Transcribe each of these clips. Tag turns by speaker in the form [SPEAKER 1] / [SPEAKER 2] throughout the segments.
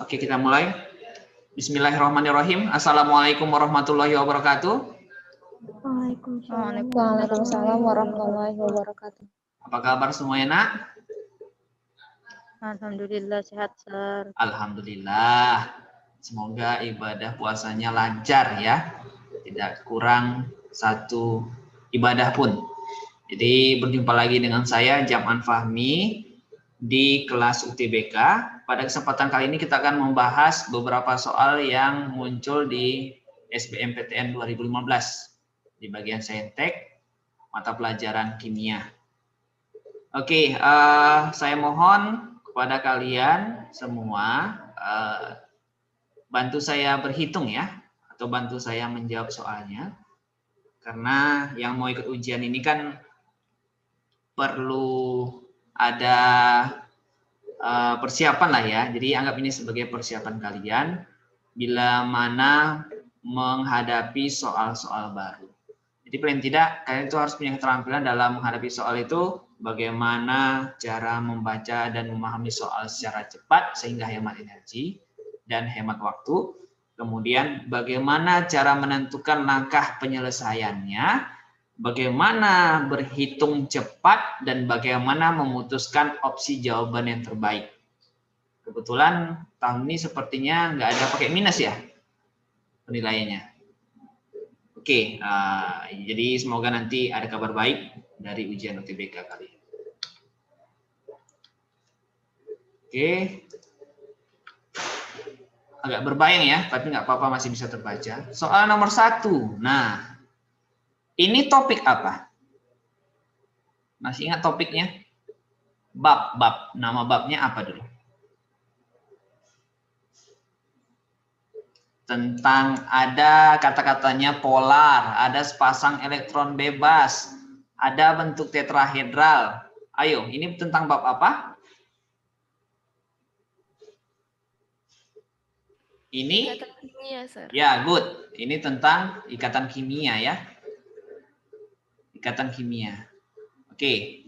[SPEAKER 1] Oke, kita mulai. Bismillahirrahmanirrahim. Assalamualaikum warahmatullahi wabarakatuh.
[SPEAKER 2] Waalaikumsalam warahmatullahi wabarakatuh.
[SPEAKER 1] Apa kabar semuanya, Nak?
[SPEAKER 2] Alhamdulillah sehat, Sir.
[SPEAKER 1] Alhamdulillah. Semoga ibadah puasanya lancar ya. Tidak kurang satu ibadah pun. Jadi berjumpa lagi dengan saya Jam'an Fahmi di kelas UTBK. Pada kesempatan kali ini kita akan membahas beberapa soal yang muncul di SBMPTN 2015 di bagian saintek mata pelajaran kimia. Oke, saya mohon kepada kalian semua bantu saya berhitung ya, atau bantu saya menjawab soalnya. Karena yang mau ikut ujian ini kan perlu ada persiapan lah ya. Jadi anggap ini sebagai persiapan kalian bila mana menghadapi soal-soal baru. Jadi paling tidak kalian itu harus punya keterampilan dalam menghadapi soal itu, bagaimana cara membaca dan memahami soal secara cepat sehingga hemat energi dan hemat waktu. Kemudian bagaimana cara menentukan langkah penyelesaiannya, bagaimana berhitung cepat, dan bagaimana memutuskan opsi jawaban yang terbaik. Kebetulan tahun ini sepertinya nggak ada pakai minus ya penilaiannya. Oke, jadi semoga nanti ada kabar baik dari ujian UTBK kali ini. Oke, agak berbayang ya, tapi nggak apa-apa, masih bisa terbaca. Soal nomor 1. Nah, ini topik apa? Masih ingat topiknya? Bab. Nama babnya apa dulu? Tentang ada kata-katanya polar, ada sepasang elektron bebas, ada bentuk tetrahedral. Ayo, ini tentang bab apa? Ini?
[SPEAKER 2] Ikatan kimia, Sir.
[SPEAKER 1] Ya, good. Ini tentang ikatan kimia ya. Ikatan kimia. Oke.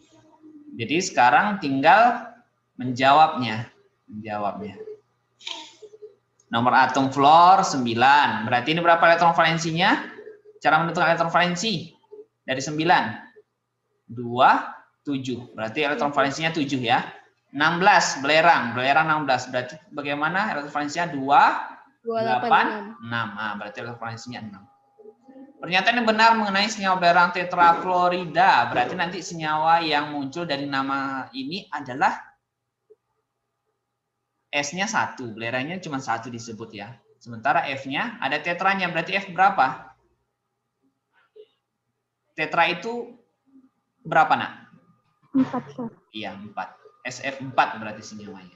[SPEAKER 1] Jadi sekarang tinggal menjawabnya. Nomor atom fluor 9. Berarti ini berapa elektron valensinya? Cara menentukan elektron valensi dari 9. 2, 7. Berarti elektron valensinya 7 ya. 16, belerang 16. Berarti bagaimana elektron valensinya? 2, 8, 6. Nah, berarti elektron valensinya 6. Pernyataan yang benar mengenai senyawa belerang tetrafluorida. Berarti nanti senyawa yang muncul dari nama ini adalah S-nya 1, belerangnya cuma 1 disebut ya. Sementara F-nya ada tetranya, berarti F berapa? Tetra itu berapa, Nak?
[SPEAKER 2] 4, Sir.
[SPEAKER 1] Iya, 4. SF4 berarti senyawanya.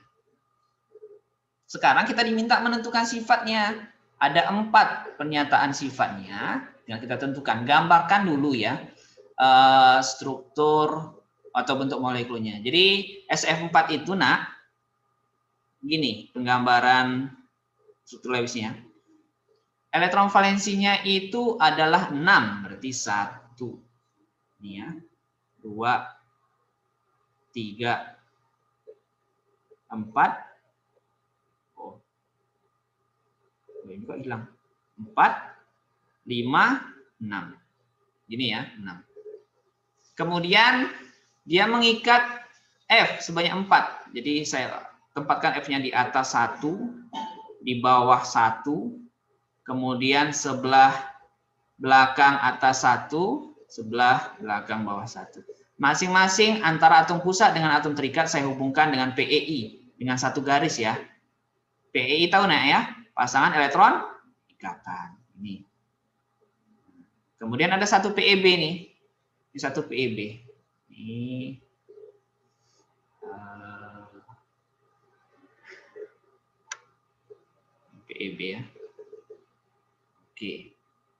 [SPEAKER 1] Sekarang kita diminta menentukan sifatnya. Ada 4 pernyataan sifatnya yang kita tentukan. Gambarkan dulu ya struktur atau bentuk molekulnya. Jadi SF4 itu, Nak, gini penggambaran struktur Lewisnya. Elektron valensinya itu adalah 6, berarti 1. Ini ya. 2, 3, 4. Oh. Ini kok hilang. 4, 5, 6. Gini ya, 6. Kemudian dia mengikat F sebanyak 4. Jadi saya tempatkan F-nya di atas 1, di bawah 1, kemudian sebelah belakang atas 1, sebelah belakang bawah 1. Masing-masing antara atom pusat dengan atom terikat saya hubungkan dengan PEI, dengan satu garis ya. PEI tahu nggak ya? Pasangan elektron ikatan. Ini. Kemudian ada satu PEB nih. Ini satu PEB. Ini. PEB ya. Oke.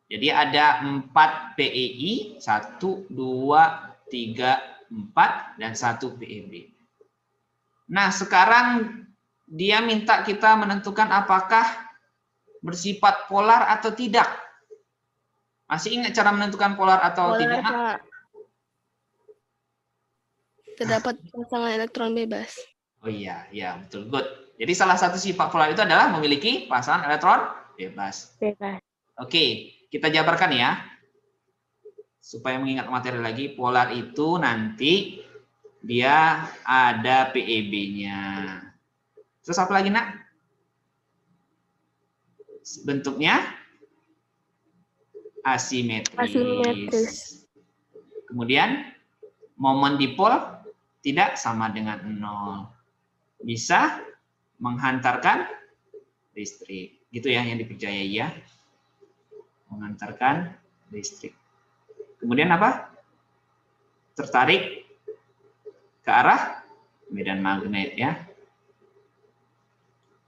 [SPEAKER 1] Jadi ada 4 PEI, 1, 2, 3, 4, dan 1 PEB. Nah, sekarang dia minta kita menentukan apakah bersifat polar atau tidak. Masih ingat cara menentukan polar atau
[SPEAKER 2] Polar,
[SPEAKER 1] tidak?
[SPEAKER 2] Pak. Terdapat pasangan elektron bebas.
[SPEAKER 1] Oh iya, ya betul, good. Jadi salah satu sifat polar itu adalah memiliki pasangan elektron bebas.
[SPEAKER 2] Bebas.
[SPEAKER 1] Oke, kita jabarkan ya. Supaya mengingat materi lagi, polar itu nanti dia ada PEB-nya. Terus apa lagi, Nak? Bentuknya asimetris.
[SPEAKER 2] Asimetris.
[SPEAKER 1] Kemudian momen dipol tidak sama dengan 0. Bisa menghantarkan listrik. Gitu ya yang dipercayai ya. Menghantarkan listrik. Kemudian apa? Tertarik ke arah medan magnet ya.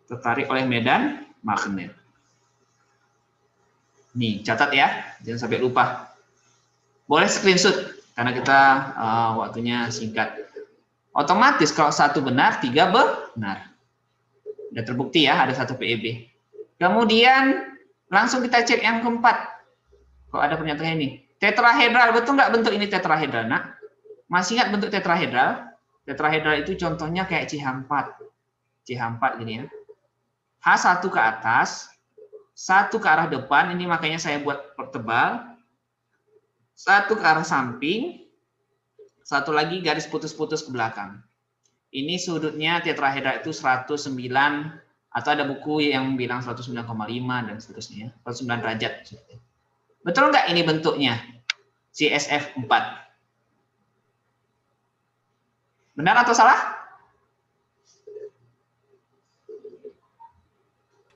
[SPEAKER 1] Tertarik oleh medan magnet. Nih, catat ya, jangan sampai lupa. Boleh screenshot karena kita waktunya singkat. Otomatis kalau satu benar, 3 benar. Sudah terbukti ya, ada satu PEB. Kemudian langsung kita cek yang keempat. Kalau ada pernyataan ini, tetrahedral, betul nggak bentuk ini tetrahedral, Nak? Masih ingat bentuk tetrahedral? Tetrahedral itu contohnya kayak CH4. CH4 gini ya. H1 ke atas, 1 ke arah depan, ini makanya saya buat pertebal. 1 ke arah samping, 1 lagi garis putus-putus ke belakang. Ini sudutnya tetrahedral itu 109, atau ada buku yang bilang 109,5 dan seterusnya. 109 derajat. Betul nggak ini bentuknya? CSF4. Benar atau salah?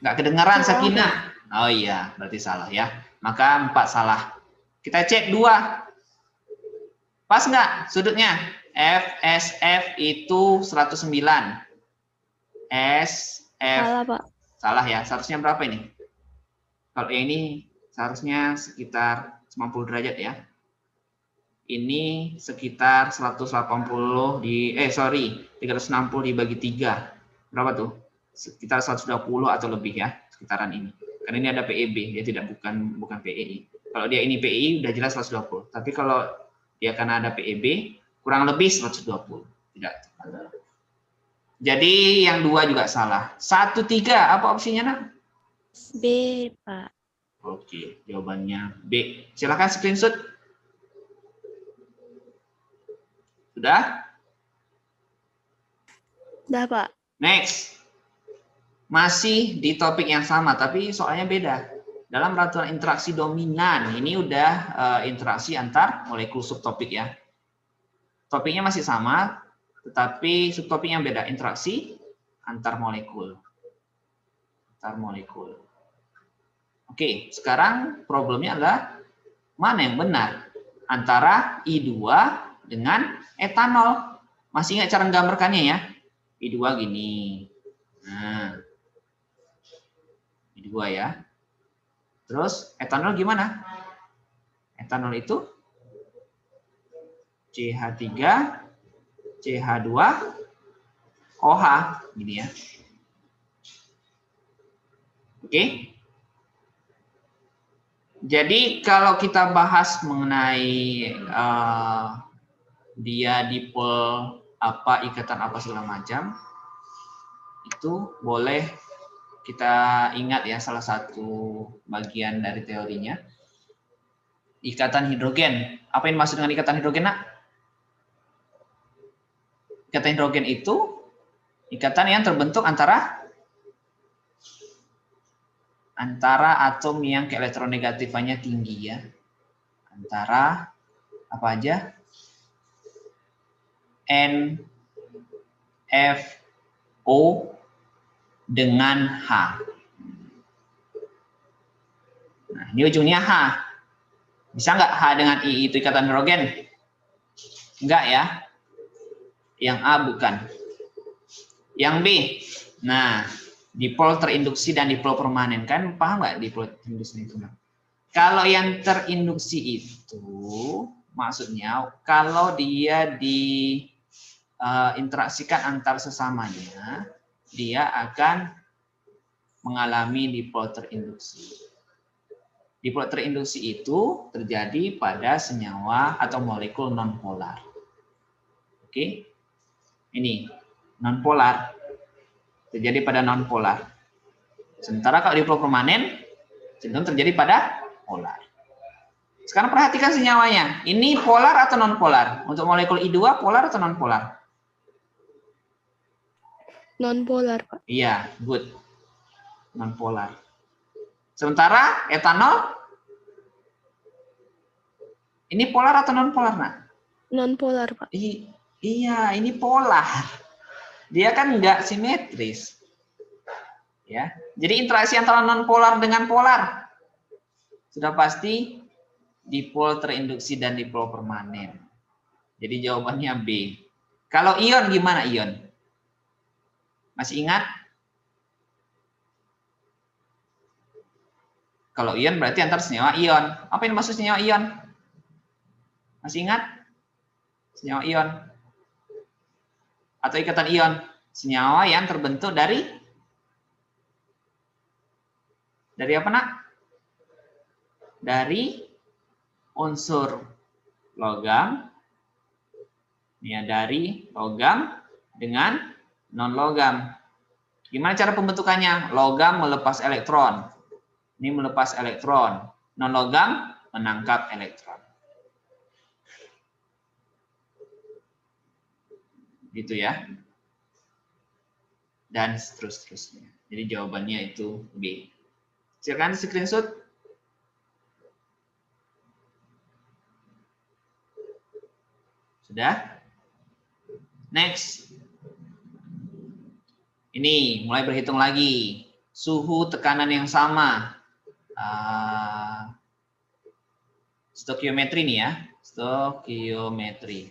[SPEAKER 1] Nggak kedengaran, Sakinah. Oh iya, berarti salah ya. Maka 4 salah. Kita cek 2. Pas nggak sudutnya? FSF itu 109. SF.
[SPEAKER 2] Salah, Pak.
[SPEAKER 1] Salah ya. Seharusnya berapa ini? Kalau ini seharusnya sekitar 90 derajat ya. Ini sekitar 360 dibagi 3. Berapa tuh? Sekitar 120 atau lebih ya, sekitaran ini. Karena ini ada PEB, dia tidak bukan PEI. Kalau dia ini PEI udah jelas 120. Tapi kalau dia karena ada PEB, kurang lebih 120. Tidak. Jadi yang 2 juga salah. 1, 3, apa opsinya, Nak?
[SPEAKER 2] B, Pak.
[SPEAKER 1] Oke, jawabannya B. Silakan screenshot. Sudah?
[SPEAKER 2] Udah, Pak.
[SPEAKER 1] Next. Masih di topik yang sama, tapi soalnya beda. Dalam peraturan interaksi dominan, ini udah interaksi antar molekul subtopik ya. Topiknya masih sama, tetapi subtopiknya beda. Interaksi antar molekul. Antar molekul. Oke, sekarang problemnya adalah mana yang benar? Antara I2 dengan etanol. Masih ingat cara menggambarkannya ya? I2 gini. Nah, I2 ya. Terus etanol gimana? Etanol itu CH3, CH2, OH gini ya. Oke. Jadi kalau kita bahas mengenai dia dipol apa, ikatan apa segala macam, itu boleh kita ingat ya salah satu bagian dari teorinya. Ikatan hidrogen. Apa yang dimaksud dengan ikatan hidrogen, Nak? Ikatan hidrogen itu ikatan yang terbentuk antara atom yang keelektronegatifannya tinggi ya. Antara apa aja? NFO dengan H. Nah, ini ujungnya H. Bisa nggak H dengan I itu ikatan hidrogen? Enggak ya. Yang A bukan. Yang B. Nah, dipol terinduksi dan dipol permanen. Kan paham nggak dipol terinduksi itu? Kalau yang terinduksi itu maksudnya kalau dia diinteraksikan antar sesamanya, dia akan mengalami dipol terinduksi. Dipol terinduksi itu terjadi pada senyawa atau molekul nonpolar. Oke, ini nonpolar. Terjadi pada nonpolar. Sementara kalau dipol permanen cenderung terjadi pada polar. Sekarang perhatikan senyawanya. Ini polar atau nonpolar? Untuk molekul I2 polar atau nonpolar?
[SPEAKER 2] Non-polar, Pak.
[SPEAKER 1] Iya, good. Nonpolar. Sementara etanol ini polar atau nonpolar, Nak?
[SPEAKER 2] Non-polar, Pak.
[SPEAKER 1] Iya, ini polar. Dia kan nggak simetris. Ya. Jadi interaksi antara nonpolar dengan polar sudah pasti dipol terinduksi dan dipol permanen. Jadi jawabannya B. Kalau ion gimana ion? Masih ingat? Kalau ion berarti antar senyawa ion. Apa yang dimaksud senyawa ion? Masih ingat? Senyawa ion. Atau ikatan ion. Senyawa yang terbentuk dari apa, Nak? Dari unsur logam. Ya, dari logam dengan non-logam. Gimana cara pembentukannya? Logam melepas elektron. Ini melepas elektron. Non-logam menangkap elektron. Gitu ya. Dan seterusnya. Jadi jawabannya itu B. Silakan screenshot. Sudah? Next. Ini mulai berhitung lagi. Suhu tekanan yang sama. Stokiometri nih ya. Stokiometri.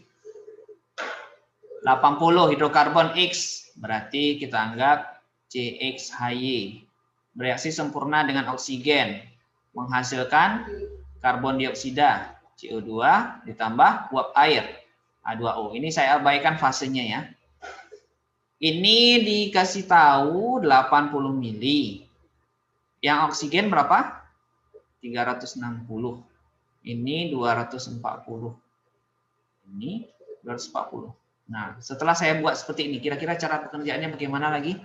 [SPEAKER 1] 80 hidrokarbon X. Berarti kita anggap CXHY. Bereaksi sempurna dengan oksigen. Menghasilkan karbon dioksida. CO2 ditambah uap air. H2O. Ini saya abaikan fasenya ya. Ini dikasih tahu 80 mili. Yang oksigen berapa? 360. Ini 240. Ini 240. Nah, setelah saya buat seperti ini, kira-kira cara pekerjaannya bagaimana lagi?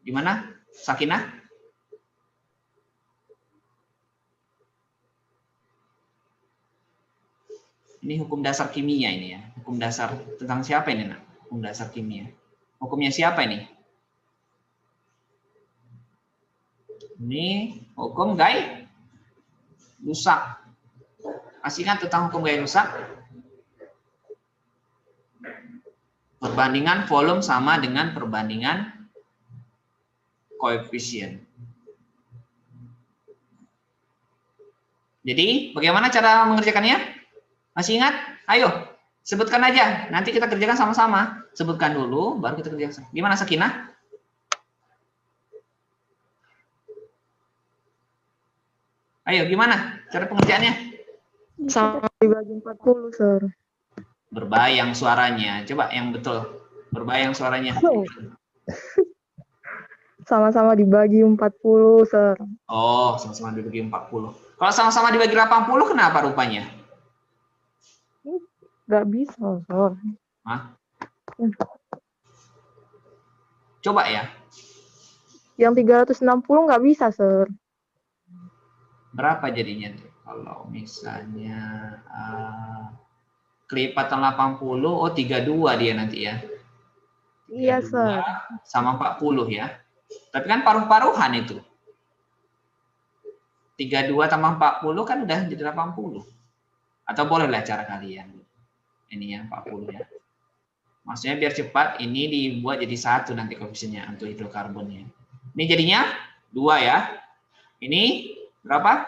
[SPEAKER 1] Gimana? Sakinah? Ini hukum dasar kimia ini ya. Hukum dasar tentang siapa ini, Nak? Hukum dasar kimia. Hukumnya siapa ini? Ini hukum Gay-Lussac. Masih ingat tentang hukum Gay-Lussac? Perbandingan volume sama dengan perbandingan koefisien. Jadi, bagaimana cara mengerjakannya? Masih ingat? Ayo, sebutkan aja. Nanti kita kerjakan sama-sama. Sebutkan dulu, baru kita kerjakan. Gimana, Sakinah? Ayo, gimana cara pengerjaannya?
[SPEAKER 3] Sama dibagi 40, Sir.
[SPEAKER 1] Berbayang suaranya. Coba yang betul. Berbayang suaranya.
[SPEAKER 3] Sama-sama dibagi 40, Sir.
[SPEAKER 1] Oh, sama-sama dibagi 40. Kalau sama-sama dibagi 80, kenapa rupanya?
[SPEAKER 3] Nggak bisa, Sir.
[SPEAKER 1] Hah? Coba ya.
[SPEAKER 3] Yang 360 nggak bisa, Sir.
[SPEAKER 1] Berapa jadinya tuh? Kalau misalnya kelipatan 80, oh 32 dia nanti ya.
[SPEAKER 3] Iya,
[SPEAKER 1] 32
[SPEAKER 3] Sir.
[SPEAKER 1] sama 40 ya. Tapi kan paruh-paruhan itu. 32 tambah 40 kan udah jadi 80. Atau bolehlah cara kalian. Ini ya 40 ya. Maksudnya biar cepat ini dibuat jadi 1 nanti koefisiennya untuk hidrokarbonnya. Ini jadinya 2 ya. Ini berapa?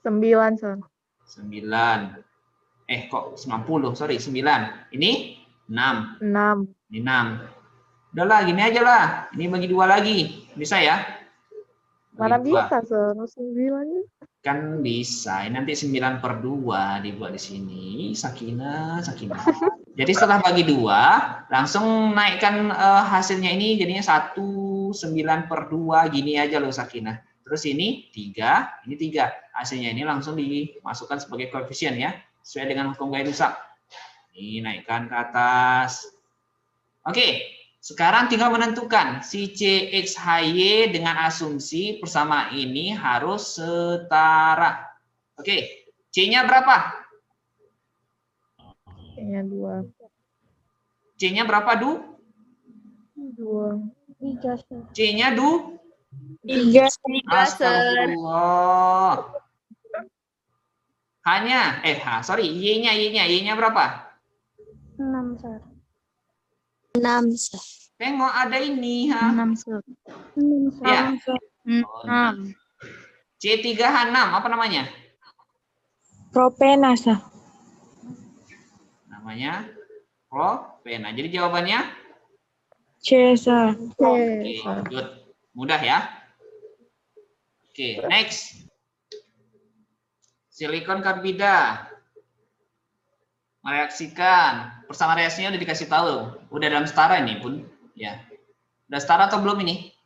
[SPEAKER 3] 9, Sir.
[SPEAKER 1] 9. Kok 90? Sorry, 9. Ini 6.
[SPEAKER 3] 6.
[SPEAKER 1] Ini 6. Udahlah, gini aja lah. Ini bagi 2 lagi. Bisa ya?
[SPEAKER 3] Mana
[SPEAKER 1] Bagi 2.
[SPEAKER 3] bisa, Sir? 9.
[SPEAKER 1] Kan bisa. Ini nanti 9 per 2 dibuat di sini. Sakinah. Jadi setelah bagi 2, langsung naikkan hasilnya ini jadinya 1, 9 per 2. Gini aja loh, Sakinah. Terus ini 3, ini 3. Hasilnya ini langsung dimasukkan sebagai koefisien ya, sesuai dengan hukum gaya rusak. Ini naikkan ke atas. Oke, sekarang tinggal menentukan si CXHY dengan asumsi persamaan ini harus setara. Oke, C-nya berapa?
[SPEAKER 3] C-nya 2.
[SPEAKER 1] C-nya berapa, Du?
[SPEAKER 3] 2. 3, Sir.
[SPEAKER 1] C-nya, Du?
[SPEAKER 2] 3,
[SPEAKER 1] Astagfirullah. Hanya, Y-nya berapa?
[SPEAKER 3] 6, Sir.
[SPEAKER 2] 6, Sir.
[SPEAKER 1] Tengok ada ini, ha?
[SPEAKER 3] 6, Sir. 6, Sir.
[SPEAKER 1] Ya.
[SPEAKER 3] 6.
[SPEAKER 1] C3H6, apa namanya?
[SPEAKER 3] Propena, Sir.
[SPEAKER 1] Namanya propena. Jadi jawabannya?
[SPEAKER 3] C, Sir. C,
[SPEAKER 1] Oke,
[SPEAKER 3] Sir.
[SPEAKER 1] good. Mudah ya. Oke, next. Silikon karbida mereaksikan. Persamaan reaksinya udah dikasih tahu. Udah dalam setara ini pun, ya. Udah setara atau belum ini?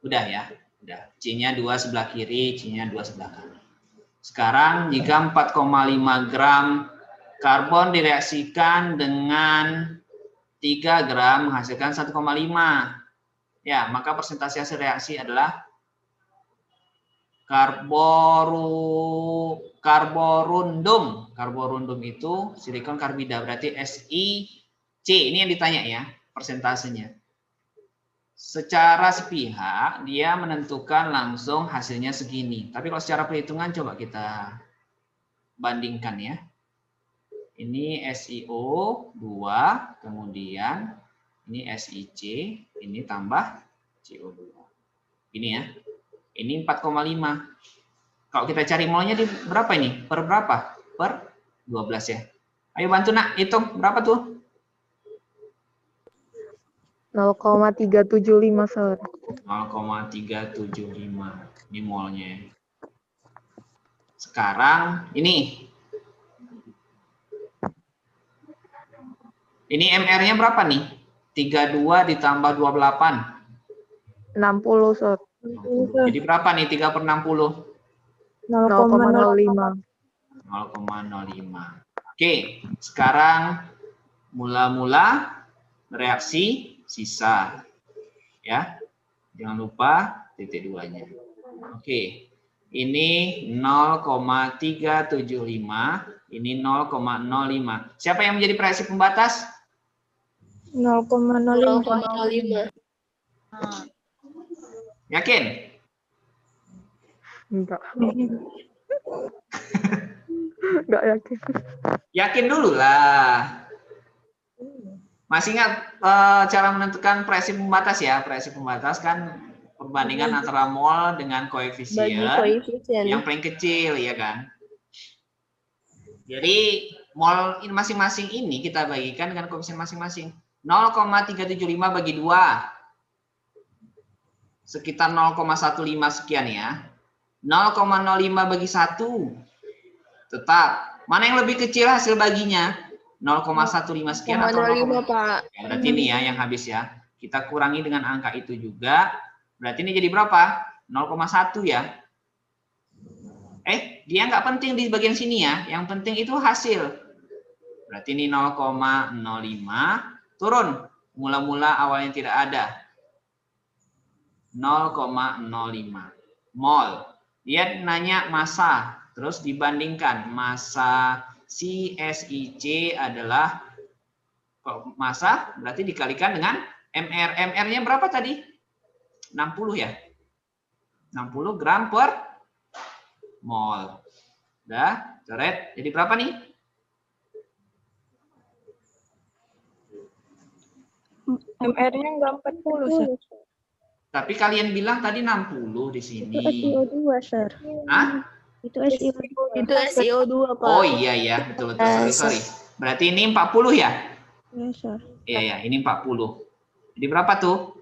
[SPEAKER 1] Udah ya. Udah. C-nya 2 sebelah kiri, C-nya 2 sebelah kanan. Sekarang jika 4,5 gram karbon direaksikan dengan 3 gram menghasilkan 1,5. Ya, maka persentase hasil reaksi adalah karborundum. Karborundum itu silikon karbida, berarti SiC. Ini yang ditanya ya, persentasenya. Secara sepihak dia menentukan langsung hasilnya segini. Tapi kalau secara perhitungan coba kita bandingkan ya. Ini SiO 2, kemudian ini SiC, ini tambah CO2. Ini ya. Ini 4,5. Kalau kita cari molnya di berapa ini? Per berapa? Per 12 ya. Ayo bantu nak, hitung berapa tuh?
[SPEAKER 3] 0,375, Sir.
[SPEAKER 1] 0,375. Ini molnya. Sekarang ini. Ini MR-nya berapa nih? 32 ditambah 28.
[SPEAKER 3] 60, Sir.
[SPEAKER 1] Jadi berapa nih 3 per 60?
[SPEAKER 3] 0,05.
[SPEAKER 1] 0,05. Oke, sekarang mula-mula reaksi sisa. Ya. Jangan lupa titik 2-nya. Oke. Ini 0,375, ini 0,05. Siapa yang menjadi reaksi pembatas?
[SPEAKER 2] 0,05.
[SPEAKER 1] Yakin?
[SPEAKER 3] Enggak. Enggak yakin.
[SPEAKER 1] Yakin dulu lah. Masih ingat cara menentukan reaksi pembatas ya? Reaksi pembatas kan perbandingan antara mol dengan koefisien yang paling kecil, ya kan? Jadi mol masing-masing ini kita bagikan dengan koefisien masing-masing. 0,375 bagi 2. Sekitar 0,15 sekian ya. 0,05 bagi 1. Tetap. Mana yang lebih kecil hasil baginya? 0,15 sekian atau 0,05, Pak. Ya, berarti ini ya yang habis ya. Kita kurangi dengan angka itu juga. Berarti ini jadi berapa? 0,1 ya. Dia nggak penting di bagian sini ya. Yang penting itu hasil. Berarti ini 0,05. Turun. Mula-mula awalnya tidak ada. 0,05 mol. Dia nanya massa, terus dibandingkan massa si SiC adalah massa berarti dikalikan dengan MR. MR-nya berapa tadi? 60 ya. 60 gram per mol. Udah, coret. Jadi berapa nih?
[SPEAKER 3] MR-nya enggak 40, Sir.
[SPEAKER 1] Tapi kalian bilang tadi 60 di sini.
[SPEAKER 3] Itu SiO2, Sir.
[SPEAKER 1] Hah?
[SPEAKER 3] Itu SiO2.
[SPEAKER 2] Itu SiO2, Pak.
[SPEAKER 1] Oh iya, betul. Sorry. Berarti ini 40 ya?
[SPEAKER 3] Iya, Sir.
[SPEAKER 1] Iya, ini 40. Jadi berapa tuh?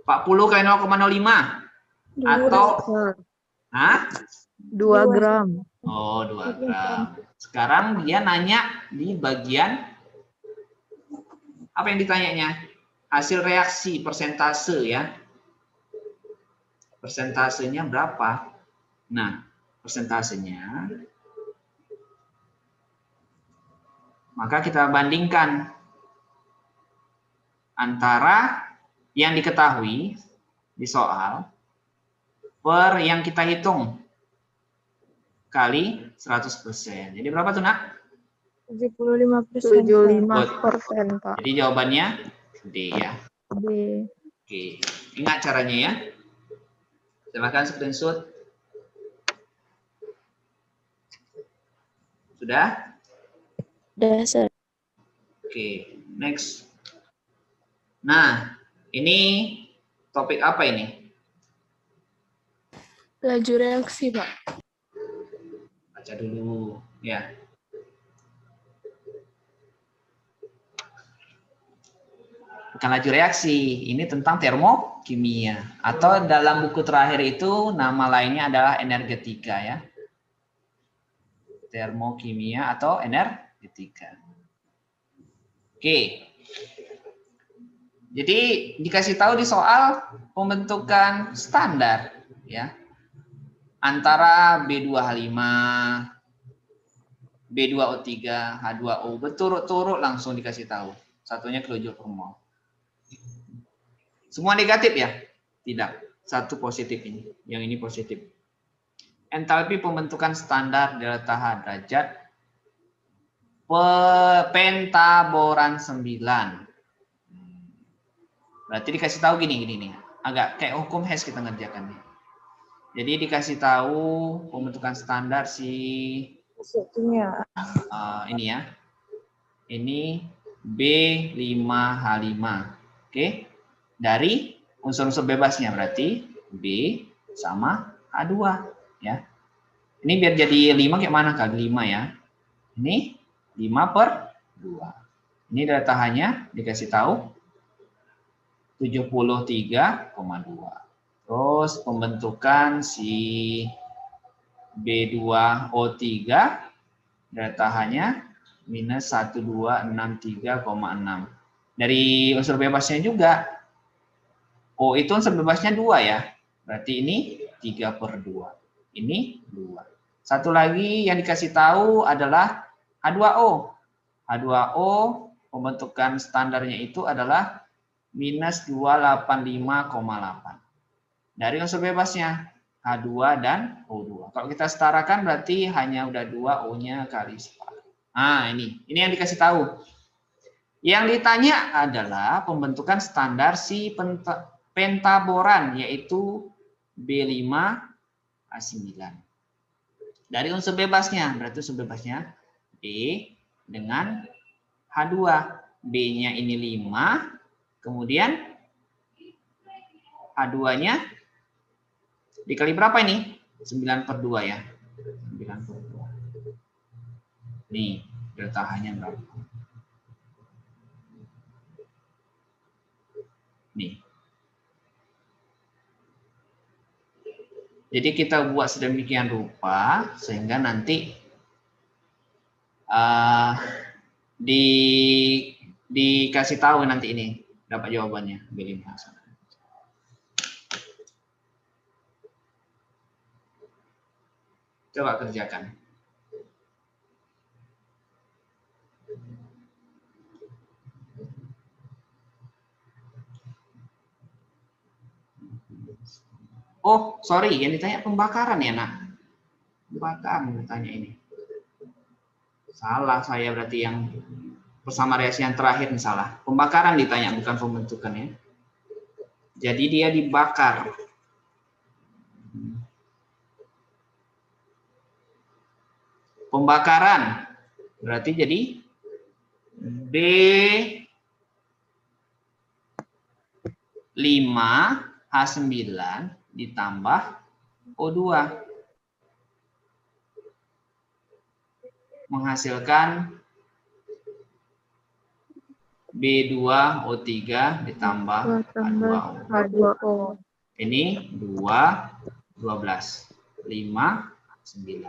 [SPEAKER 1] 40 kali 0,05. Atau hah?
[SPEAKER 3] 2 gram.
[SPEAKER 1] Oh, 2 gram. Sekarang dia nanya di bagian apa yang ditanyanya? Hasil reaksi persentase ya. Persentasenya berapa? Nah, persentasenya, maka kita bandingkan antara yang diketahui di soal per yang kita hitung kali 100%. Jadi berapa tuh, Nak?
[SPEAKER 2] 75%.
[SPEAKER 3] 75%, Pak.
[SPEAKER 1] Jadi jawabannya D ya.
[SPEAKER 3] D.
[SPEAKER 1] Oke, ingat caranya ya. Silahkan screenshot. Sudah?
[SPEAKER 2] Dasar.
[SPEAKER 1] Oke, next. Nah, ini topik apa ini?
[SPEAKER 2] Laju reaksi, Pak.
[SPEAKER 1] Baca dulu ya. Bukan laju reaksi, ini tentang termokimia. Atau dalam buku terakhir itu nama lainnya adalah energetika ya. Termokimia atau energetika. Oke. Jadi dikasih tahu di soal pembentukan standar ya. Antara B2H5, B2O3, H2O berturut-turut langsung dikasih tahu. Satunya kilojoule per mol. Semua negatif ya? Tidak. Satu positif ini. Yang ini positif. Entalpi pembentukan standar delta H derajat pentaboran 9. Berarti dikasih tahu gini nih. Agak kayak hukum Hess kita ngerjakan nih. Jadi dikasih tahu pembentukan standar si ini ya. Ini B5H5. Oke. Dari unsur-unsur bebasnya berarti B sama H2 ya. Ini biar jadi 5 kayak mana kali 5 ya. Ini 5/2. Ini delta H-nya dikasih tahu 73,2. Terus pembentukan si B2O3 delta H-nya minus 1263,6. Dari unsur bebasnya juga. O itu unsur bebasnya 2 ya. Berarti ini 3/2. Ini 2. Satu lagi yang dikasih tahu adalah H2O. H2O pembentukan standarnya itu adalah minus 285,8. Dari unsur bebasnya H2 dan O2. Kalau kita setarakan berarti hanya udah 2 O-nya kali 1. Nah, ini yang dikasih tahu. Yang ditanya adalah pembentukan standar si pentaboran yaitu B5H9. Dari unsur bebasnya, berarti unsur bebasnya B dengan H2. B-nya ini 5, kemudian H2-nya dikali berapa ini? 9/2 ya. 9/2. Nih, delta H-nya berapa? Nih. Jadi kita buat sedemikian rupa sehingga nanti dikasih tahu nanti ini dapat jawabannya B5. Coba kerjakan. Oh, sorry, yang ditanya pembakaran ya, Nak. Pembakaran ditanya ini. Salah saya berarti yang bersama reaksi yang terakhir nih salah. Pembakaran ditanya, bukan pembentukan ya. Jadi dia dibakar. Pembakaran berarti jadi B5H9 ditambah O2 menghasilkan B2O3 ditambah
[SPEAKER 3] H2O.
[SPEAKER 1] Ini 2, 12, 5, 9.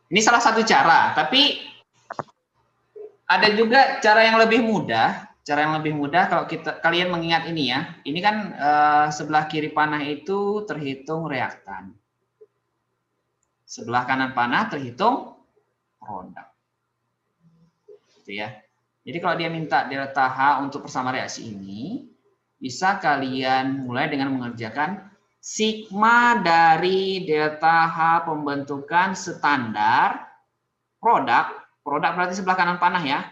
[SPEAKER 1] Ini salah satu cara, tapi ada juga cara yang lebih mudah, Cara yang lebih mudah kalau kalian mengingat ini ya. Ini kan sebelah kiri panah itu terhitung reaktan. Sebelah kanan panah terhitung produk. Gitu ya. Jadi kalau dia minta delta H untuk persamaan reaksi ini, bisa kalian mulai dengan mengerjakan sigma dari delta H pembentukan standar produk berarti sebelah kanan panah ya,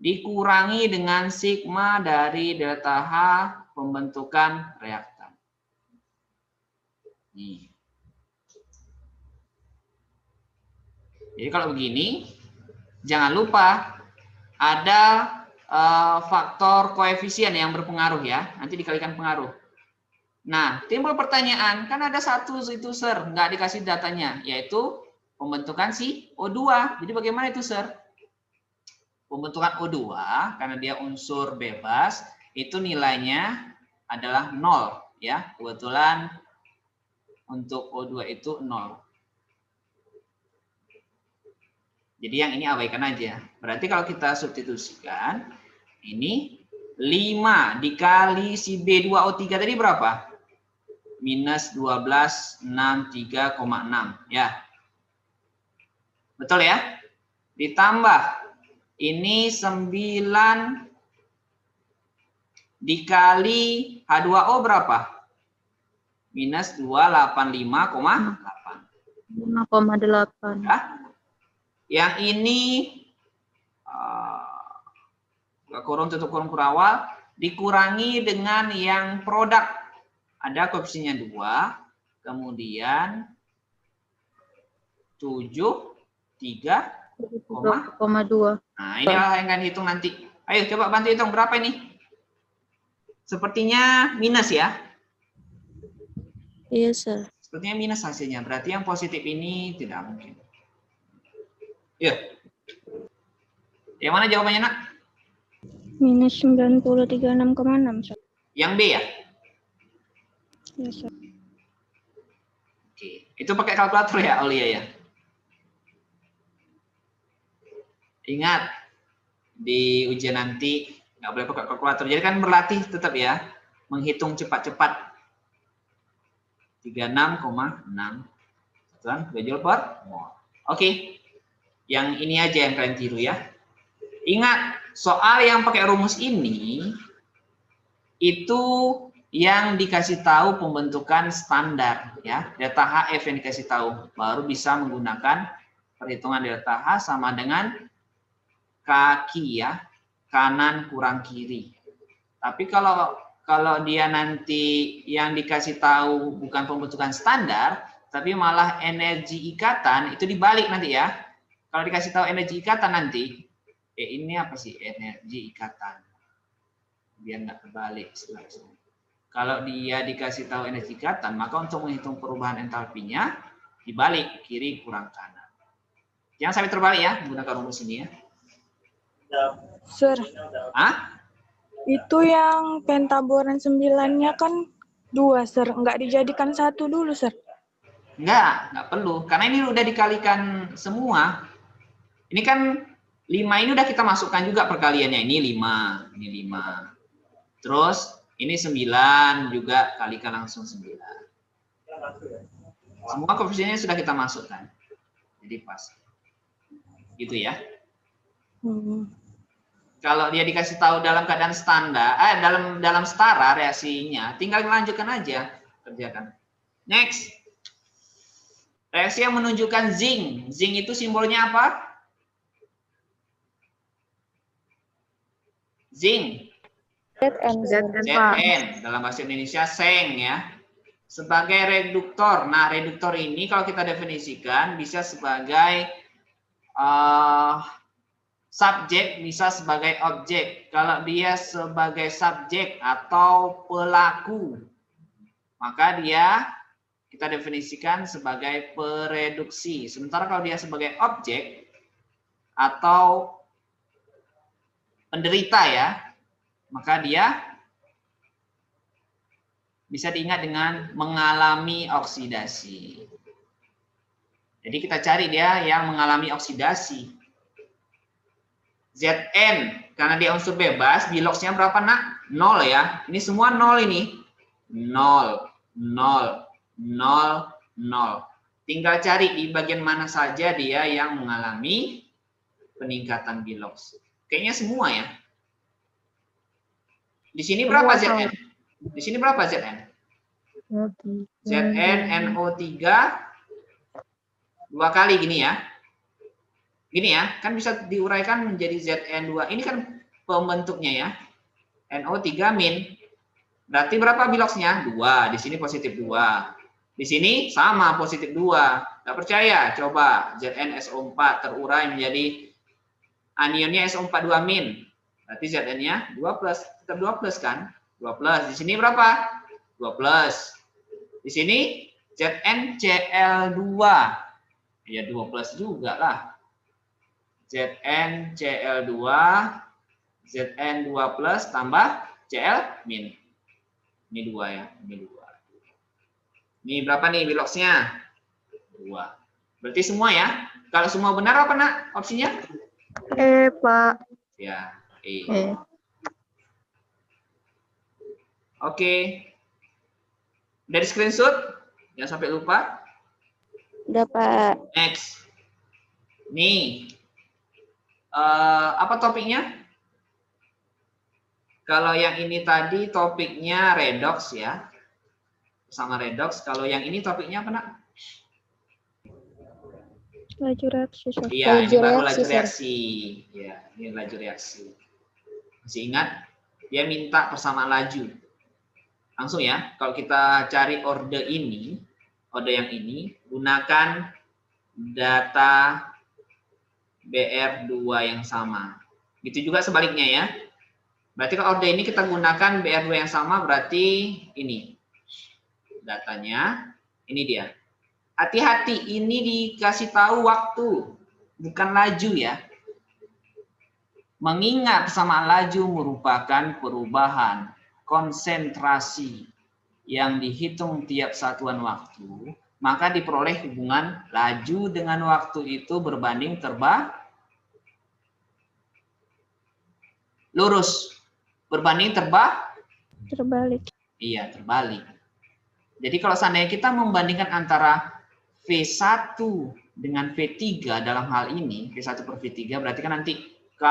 [SPEAKER 1] dikurangi dengan sigma dari delta H pembentukan reaktan. Nih. Jadi kalau begini, jangan lupa ada faktor koefisien yang berpengaruh ya, nanti dikalikan pengaruh. Nah, timbul pertanyaan, kan ada satu itu Sir, nggak dikasih datanya, yaitu pembentukan si O2. Jadi bagaimana itu Sir? Pembentukan O2, karena dia unsur bebas, itu nilainya adalah 0. Ya, kebetulan untuk O2 itu 0. Jadi yang ini abaikan aja. Berarti kalau kita substitusikan, ini 5 dikali si B2O3 tadi berapa? Minus 1263,6. Ya. Betul ya? Ditambah, ini 9 dikali H2O berapa? Minus 285,8.
[SPEAKER 3] 5,8.
[SPEAKER 1] Ya. Yang ini kurung tutup kurung kurawal dikurangi dengan yang produk, ada koefisiennya 2, kemudian 7, 3,2. Nah inilah yang akan hitung nanti. Ayo coba bantu hitung berapa ini? Sepertinya minus ya?
[SPEAKER 2] Iya, Sir.
[SPEAKER 1] Sepertinya minus hasilnya, berarti yang positif ini tidak mungkin. Yuk. Yang mana jawabannya nak?
[SPEAKER 2] Minus 9036,6, Sir.
[SPEAKER 1] Yang B ya?
[SPEAKER 2] Iya, Sir.
[SPEAKER 1] Oke, itu pakai kalkulator ya, Aulia ya? Ingat, di ujian nanti nggak boleh pakai kalkulator. Jadi kan berlatih tetap ya, menghitung cepat-cepat. 36,6 satuan joule per mol. Oke, yang ini aja yang kalian tiru ya. Ingat, soal yang pakai rumus ini itu yang dikasih tahu pembentukan standar ya, delta HF yang dikasih tahu, baru bisa menggunakan perhitungan delta H sama dengan kaki ya, kanan kurang kiri. Tapi kalau dia nanti yang dikasih tahu bukan pembentukan standar, tapi malah energi ikatan, itu dibalik nanti ya. Kalau dikasih tahu energi ikatan nanti, ini apa sih energi ikatan? Biar nggak terbalik. Kalau dia dikasih tahu energi ikatan, maka untuk menghitung perubahan entalpinya, dibalik, kiri kurang kanan. Jangan sampai terbalik ya, menggunakan rumus ini ya.
[SPEAKER 2] Sir,
[SPEAKER 1] Hah?
[SPEAKER 2] itu yang pentaboran 9-nya kan 2, Sir. Nggak dijadikan 1 dulu, Sir.
[SPEAKER 1] Nggak perlu. Karena ini udah dikalikan semua. Ini kan 5 ini udah kita masukkan juga perkaliannya. Ini 5, ini 5. Terus ini 9 juga kalikan langsung 9. Semua koefisiennya sudah kita masukkan. Jadi pas. Gitu ya. Kalau dia dikasih tahu dalam keadaan standar, dalam setara reaksinya, tinggal melanjutkan aja, kerjakan. Next. Reaksi yang menunjukkan zinc. Zinc itu simbolnya apa? Zinc. Zn. Dalam bahasa Indonesia seng ya. Sebagai reduktor. Nah, reduktor ini kalau kita definisikan bisa sebagai subjek, bisa sebagai objek. Kalau dia sebagai subjek atau pelaku, maka dia kita definisikan sebagai pereduksi. Sementara kalau dia sebagai objek atau penderita ya, maka dia bisa diingat dengan mengalami oksidasi. Jadi kita cari dia yang mengalami oksidasi. Zn, karena dia unsur bebas, biloxnya berapa nak? 0 ya. Ini semua 0 ini. 0, 0, 0, 0. Tinggal cari di bagian mana saja dia yang mengalami peningkatan bilox. Kayaknya semua ya. Di sini berapa Zn? Di sini berapa Zn? Zn NO3 2 kali gini ya. Gini ya, kan bisa diuraikan menjadi Zn2. Ini kan pembentuknya ya. NO3 min. Berarti berapa biloxnya? 2. Di sini positif 2. Di sini sama positif 2. Nggak percaya? Coba ZnSO4 terurai menjadi anionnya SO4 2 min. Berarti Zn-nya 2 plus. Tetap 2 plus kan? 2 plus. Di sini berapa? 2 plus. Di sini ZnCl2. Ya 2 plus juga lah. ZnCl2 Zn2 plus tambah Cl min. Ini 2 ya, ini 2. Ini berapa nih biloxnya? 2. Berarti semua ya? Kalau semua benar apa nak opsinya?
[SPEAKER 3] Pak.
[SPEAKER 1] Ya, Oke. Dari screenshot? Jangan sampai lupa.
[SPEAKER 4] Udah, Pak.
[SPEAKER 1] Next. Nih. Apa topiknya? Kalau yang ini tadi topiknya redox ya. Sama redox. Kalau yang ini topiknya apa nak?
[SPEAKER 2] Laju reaksi.
[SPEAKER 1] Iya, ini baru laju reaksi. Ya, ini laju reaksi. Masih ingat? Dia minta persamaan laju. Langsung ya, kalau kita cari orde ini, orde yang ini, gunakan data BR2 yang sama. Gitu juga sebaliknya ya. Berarti kalau orde ini kita gunakan BR2 yang sama, berarti ini. Datanya, ini dia. Hati-hati, ini dikasih tahu waktu, bukan laju ya. Mengingat persamaan laju merupakan perubahan konsentrasi yang dihitung tiap satuan waktu, maka diperoleh hubungan laju dengan waktu itu berbanding lurus. Berbanding
[SPEAKER 2] Terbalik.
[SPEAKER 1] Iya, terbalik. Jadi kalau seandainya kita membandingkan antara V1 dengan V3 dalam hal ini, V1 per V3 berarti kan nanti K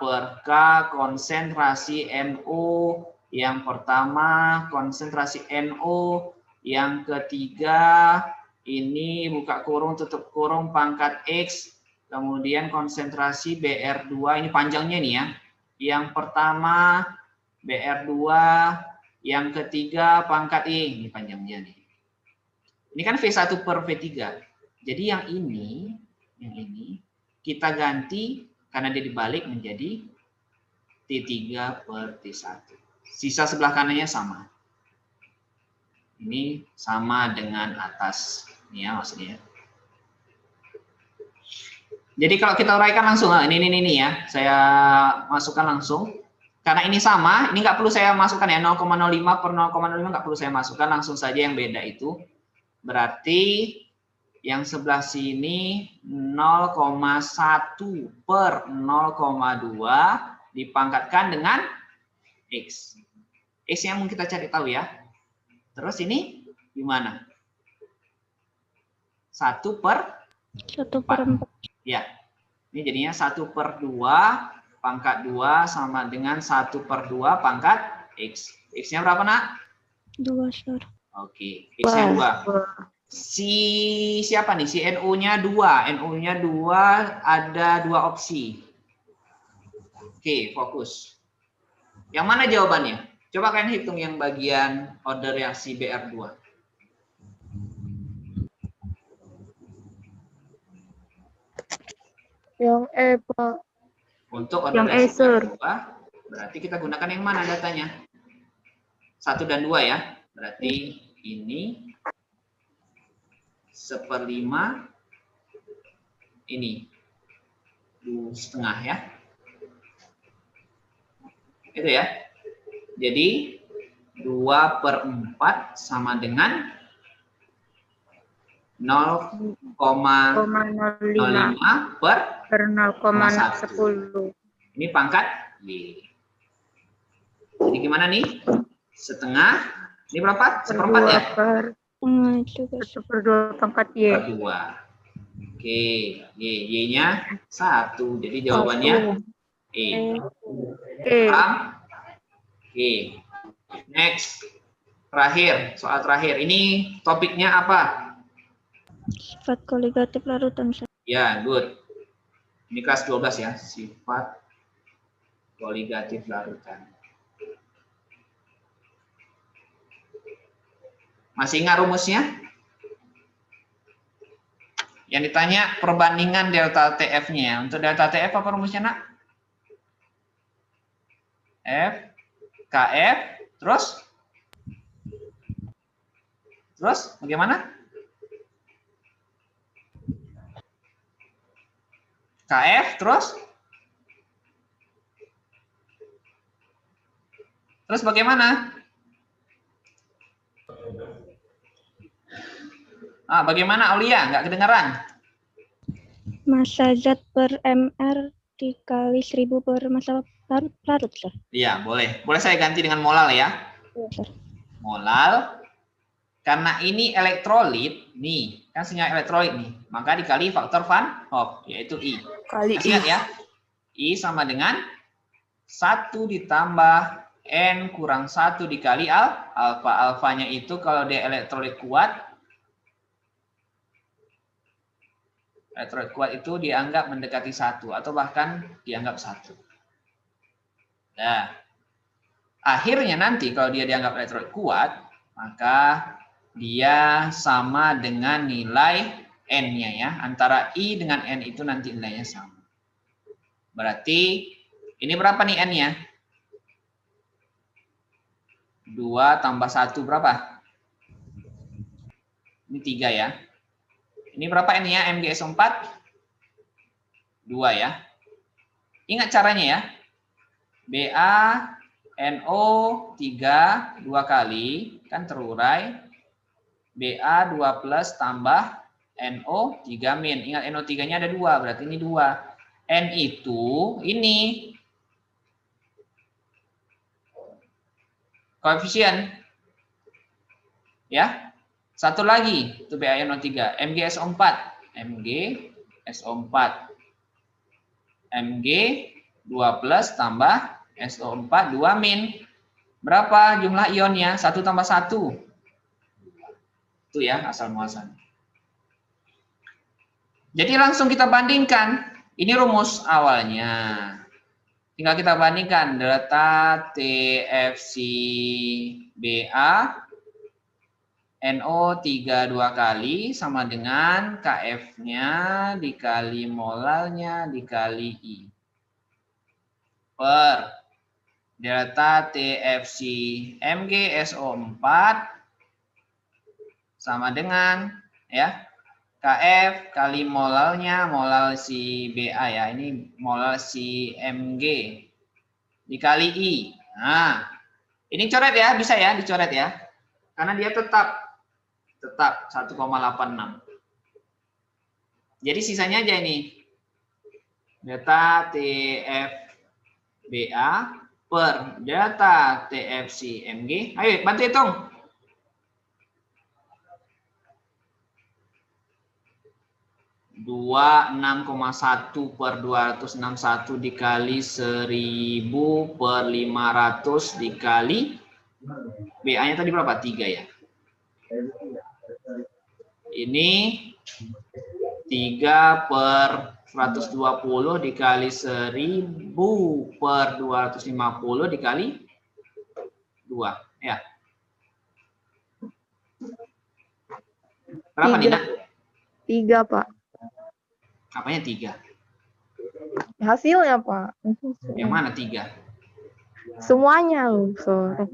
[SPEAKER 1] per K konsentrasi NO, yang pertama konsentrasi NO, yang ketiga ini buka kurung tutup kurung pangkat X, kemudian konsentrasi BR2, ini panjangnya nih ya. Yang pertama BR2, yang ketiga pangkat I, ini panjangnya nih. Ini kan V1 per V3. Jadi yang ini kita ganti karena dia dibalik menjadi T3 per T1. Sisa sebelah kanannya sama. Ini sama dengan atas. Ini ya maksudnya. Jadi kalau kita uraikan langsung, ini ya. Saya masukkan langsung. Karena ini sama, ini nggak perlu saya masukkan ya. 0,05 per 0,05 nggak perlu saya masukkan. Langsung saja yang beda itu. Berarti yang sebelah sini 0,1 per 0,2 dipangkatkan dengan X. X yang kita cari tahu ya. Terus ini gimana? 1 per 4. Ya. Ini jadinya 1 per 2 pangkat 2 sama dengan 1 per 2 pangkat X. X-nya berapa nak?
[SPEAKER 2] 2, Sir.
[SPEAKER 1] Oke, X-nya 2. Siapa nih? Si NO-nya 2. NO-nya 2 ada 2 opsi. Oke, fokus. Yang mana jawabannya? Coba kalian hitung yang bagian order reaksi BR2.
[SPEAKER 3] Yang Pak.
[SPEAKER 1] Untuk order reaksi BR2, berarti kita gunakan yang mana datanya? 1 dan 2 ya. Berarti ini 1/5, ini 2,5 ya. Itu ya. Jadi 2 per 4 sama dengan 0,05 per
[SPEAKER 3] 0,10.
[SPEAKER 1] Ini pangkat Y. Jadi gimana nih? Setengah. Ini berapa? Seperempat ya?
[SPEAKER 2] Itu guys.
[SPEAKER 3] 1/2 pangkat Y.
[SPEAKER 1] Per 2. Oke. Y-nya 1. Jadi jawabannya E. Paham? Oke. Next. Terakhir. Soal terakhir. Ini topiknya apa?
[SPEAKER 4] Sifat koligatif larutan.
[SPEAKER 1] Ya, good. Ini kelas 12 ya. Sifat koligatif larutan. Masih ingat rumusnya? Yang ditanya perbandingan delta TF-nya. Untuk delta TF apa rumusnya, Nak? F, KF, terus bagaimana? KF, terus bagaimana? Bagaimana Aulia? Nggak kedengaran?
[SPEAKER 4] Massa zat per mr dikali 1000 per massa larut, Sir.
[SPEAKER 1] Iya, boleh. Boleh saya ganti dengan molal ya?
[SPEAKER 4] Iya, Sir.
[SPEAKER 1] Molal. Karena ini elektrolit, nih, kan senyawa elektrolit nih, maka dikali faktor Van Hoff, yaitu I.
[SPEAKER 2] Kali
[SPEAKER 1] Masih ingat ya? I sama dengan 1 ditambah N kurang 1 dikali alfa. Alfanya itu kalau dia elektrolit kuat itu dianggap mendekati 1 atau bahkan dianggap 1. Nah, akhirnya nanti kalau dia dianggap elektrolit kuat, maka dia sama dengan nilai N-nya ya. Antara I dengan N itu nanti nilainya sama. Berarti ini berapa nih N-nya? 2 tambah 1 berapa? Ini 3 ya. Ini berapa N-nya? MgSO4? 2 ya. Ingat caranya ya. BaNO3 2 kali kan terurai. Ba2 plus tambah NO3 min. Ingat NO3-nya ada 2, berarti ini 2. N itu ini koefisien. Ya. Satu lagi, itu BaNO3, MgSO4. MgSO4. Mg 2 plus tambah SO4 2 min. Berapa jumlah ionnya? 1 tambah 1. Itu ya asal muasalnya. Jadi langsung kita bandingkan. Ini rumus awalnya. Tinggal kita bandingkan delta TFCBA NO3 2 kali sama dengan KF-nya dikali molalnya dikali I. Per delta TFC MgSO4 sama dengan ya KF kali molalnya, molal si BA ya, ini molal si Mg dikali I. Nah, ini coret ya, bisa ya dicoret ya, karena dia tetap 1,86. Jadi sisanya aja ini delta TFBA per delta TFC Mg. Ayo bantu hitung. 26,1 per 261 dikali 1000 per 500 dikali BA-nya tadi berapa? 3 ya. Ini 3 per 120 dikali 1000 per 250 dikali 2 ya. Berapa nih, Nak?
[SPEAKER 3] 3, Pak.
[SPEAKER 1] Apanya 3?
[SPEAKER 3] Hasilnya, Pak.
[SPEAKER 1] Yang mana 3?
[SPEAKER 3] Semuanya loh, sore.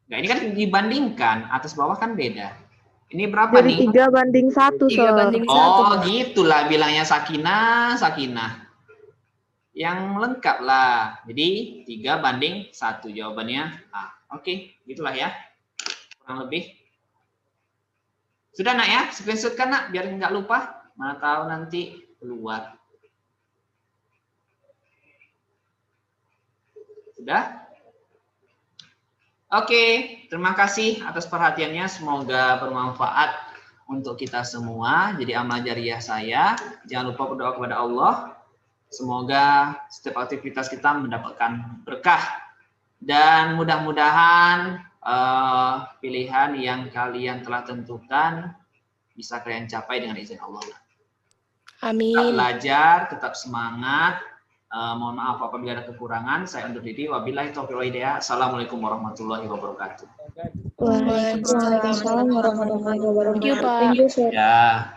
[SPEAKER 1] Nah, ini kan dibandingkan, atas bawah kan beda. Ini berapa
[SPEAKER 3] Jadi
[SPEAKER 1] nih?
[SPEAKER 3] 3/1,
[SPEAKER 2] 3
[SPEAKER 3] Sor.
[SPEAKER 2] banding 1.
[SPEAKER 1] Oh, gitulah bilangnya Sakinah. Yang lengkap lah. Jadi 3/1 jawabannya A. Oke, gitulah ya. Kurang lebih. Sudah, Nak ya? Screenshot kan, Nak, biar nggak lupa. Mana tahu nanti keluar. Sudah? Oke, terima kasih atas perhatiannya. Semoga bermanfaat untuk kita semua. Jadi amal jariah saya, jangan lupa berdoa kepada Allah. Semoga setiap aktivitas kita mendapatkan berkah. Dan mudah-mudahan pilihan yang kalian telah tentukan bisa kalian capai dengan izin Allah. Tetap
[SPEAKER 5] Amin.
[SPEAKER 1] belajar, tetap semangat. Mohon maaf apabila ada kekurangan. Saya undur diri. Wabillahi taufiq wal hidayah. Assalamualaikum warahmatullahi wabarakatuh.
[SPEAKER 4] Waalaikumsalam warahmatullahi wabarakatuh.
[SPEAKER 5] Thank you, Pak.
[SPEAKER 4] Thank you, sir.
[SPEAKER 1] Ya.